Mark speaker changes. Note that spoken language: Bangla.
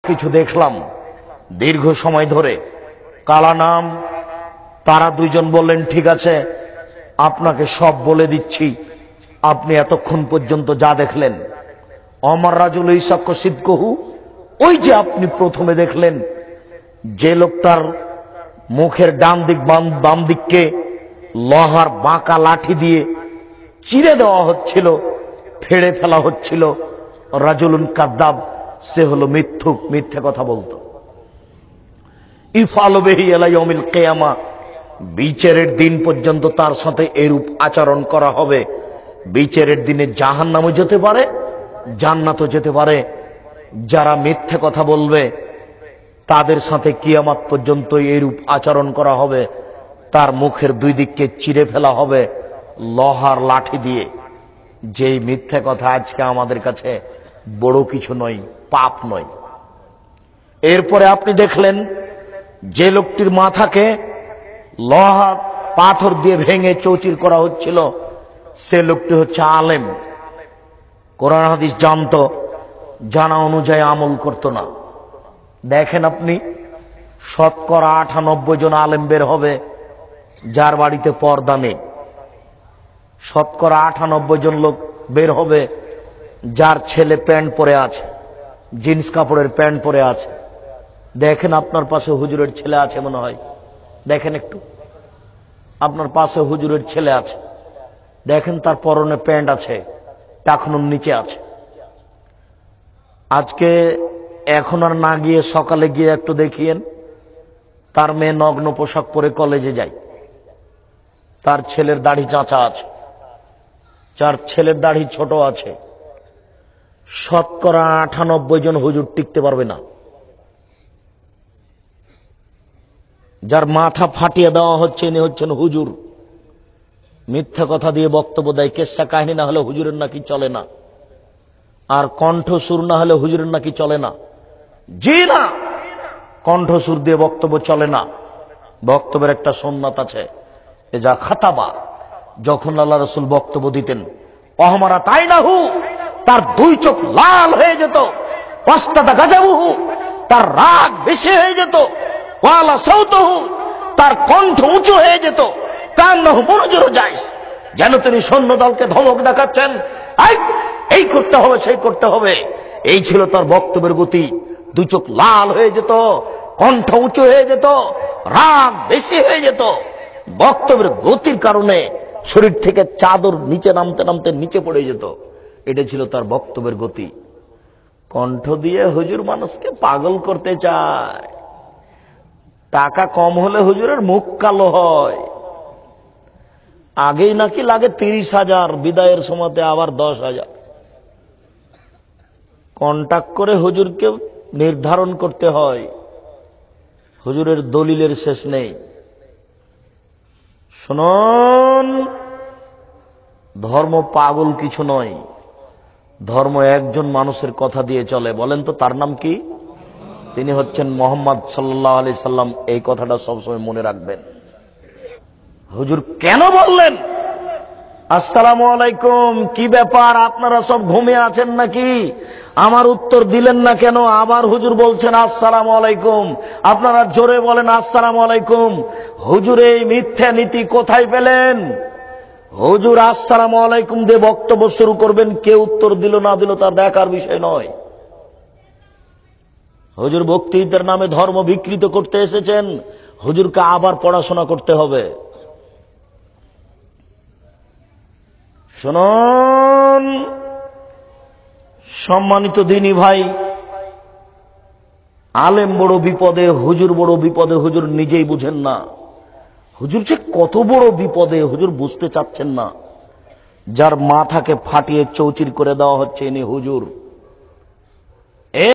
Speaker 1: কিছু দেখলাম দীর্ঘ সময় ধরে। কালা নাম, তারা দুইজন বললেন ঠিক আছে আপনাকে সব বলে দিচ্ছি, আপনি এতক্ষণ পর্যন্ত যা দেখলেন। অমর রাজুল ইসাক্য সিদ্ধহু, ওই যে আপনি প্রথমে দেখলেন যে লোকটার মুখের ডান দিক বাম দিককে লোহার বাঁকা লাঠি দিয়ে চিরে দেওয়া হচ্ছিল, ফেড়ে ফেলা হচ্ছিল, রাজুলুন কাদ্দাব, সে হলো মিথ্যুক, মিথ্যে কথা বলতো। ইফআলু বিহি ইলা ইয়াউমিল কিয়ামা, বিচারের দিন পর্যন্ত তার সাথে এরূপ আচরণ করা হবে। বিচারের দিনে জাহান্নামও যেতে পারে, জান্নাতও যেতে পারে। যারা মিথ্যে কথা বলবে তাদের সাথে কিয়ামত পর্যন্ত এরূপ আচরণ করা হবে। তার মুখের দুই দিককে চিরে ফেলা হবে লোহার লাঠি দিয়ে। যেই মিথ্যে কথা আজকে আমাদের কাছে বড় কিছু নয়, পাপ নয়। এরপরে আপনি দেখলেন যে লোকটির মাথাকে লোহা পাথর দিয়ে ভেঙে চৌচির করা হচ্ছিল, সে লোকটি হচ্ছে আলেম, কোরআন হাদিস জানতো, জানা অনুযায়ী আমল করত না। দেখেন আপনি, শতকরা 98 জন আলেম বের হবে যার বাড়িতে পর্দা নেই। শতকরা 98 জন লোক বের হবে যার ছেলে প্যান্ট পরে আছে, জিন্স কাপড়ের প্যান্ট পরে আছে। দেখেন আপনার পাশে হুজুরের ছেলে আছে মনে হয়, দেখেন একটু, আপনার পাশে হুজুরের ছেলে আছে, দেখেন তার পরনে প্যান্ট আছে, টাকনুর নিচে আছে। আজকে এখন আর না গিয়ে সকালে গিয়ে একটু দেখিয়েন, তার মেয়ে নগ্ন পোশাক পরে কলেজে যায়, তার ছেলের দাড়ি চাঁচা আছে, যার ছেলের দাড়ি ছোট আছে। শতকরা 98 জন হুজুর টিকতে পারবে না। যার মাথা ফাটিয়ে দেওয়া হচ্ছে ইনি হচ্ছেন হুজুর। মিথ্যা কথা দিয়ে বক্তব্য দেয়, কেসা কাহিনী না হলে হুজুরের নাকি চলে না, আর কণ্ঠসুর না হলে হুজুরের নাকি চলে না। জি না, কণ্ঠসুর দিয়ে বক্তব্য চলে না। বক্তব্যের একটা সুন্নাত আছে, এ যা খাতাবা, যখন আল্লাহ রাসূল বক্তব্য দিতেন, অহমারা তাই না হু, তার দুই চোখ লাল হয়ে যেত, ওয়াস্তাদা গাজাবুহু, তার রাগ বেশি হয়ে যেত, ওয়ালা সাউতুহু, তার কণ্ঠ উঁচু হয়ে যেত, কান্নাহু মুনজিরু জাইস, যেন তিনি সৈন্য দলকে ধমক দেখাচ্ছেন, এই করতে হবে সেই করতে হবে। এই ছিল তার বক্তব্যের গতি। দুই চোখ লাল হয়ে যেত, কণ্ঠ উঁচু হয়ে যেত, রাগ বেশি হয়ে যেত। বক্তব্যের গতির কারণে শরীর থেকে চাদর নিচে নামতে নামতে নিচে পড়ে যেত। এটা ছিল তার বক্তব্যের গতি। কণ্ঠ দিয়ে হুজুর মানুষকে পাগল করতে চায়। টাকা কম হলে হুজুরের মুখ কালো হয়। আগেই নাকি লাগে 30,000, বিদায়ের সময়তে আবার 10,000। কন্টাক্ট করে হুজুরকে নির্ধারণ করতে হয়। হুজুরের দলিলের শেষ নেই। শুনুন, ধর্ম পাগল কিছু নয়, ধর্ম একজন মানুষের কথা দিয়ে চলে। বলেন তো তার নাম কি? তিনি হচ্ছেন মুহাম্মদ সাল্লাল্লাহু আলাইহি সাল্লাম। এই কথাটা সবসময় মনে রাখবেন। হুজুর কেন বললেন আসসালামু আলাইকুম, কি ব্যাপার আপনারা সব ঘুমিয়ে আছেন নাকি? আমার উত্তর দিলেন না কেন? আবার হুজুর বলছেন আসসালামু আলাইকুম, আপনারা জোরে বলেন আসসালামু আলাইকুম। হুজুর এই মিথ্যা নীতি কোথায় পেলেন? হুজুর আসসালামু আলাইকুম দিয়ে বক্তব্য শুরু করবেন, কে উত্তর দিল না দিল তা দেখার বিষয় নয়। হুজুর বক্তৃতার নামে ধর্ম বিকৃত করতে এসেছেন, হুজুরকে আবার পড়াশোনা করতে হবে। শুনুন সম্মানিত দিনী ভাই, আলেম বড় বিপদে, হুজুর বড় বিপদে, হুজুর নিজেই বুঝেন না। হুজুর যে কত বড় বিপদে হুজুর বুঝতে চাচ্ছেন না। যার মাথাকে ফাটিয়ে চৌচির করে দেওয়া হচ্ছে ইনি হুজুর।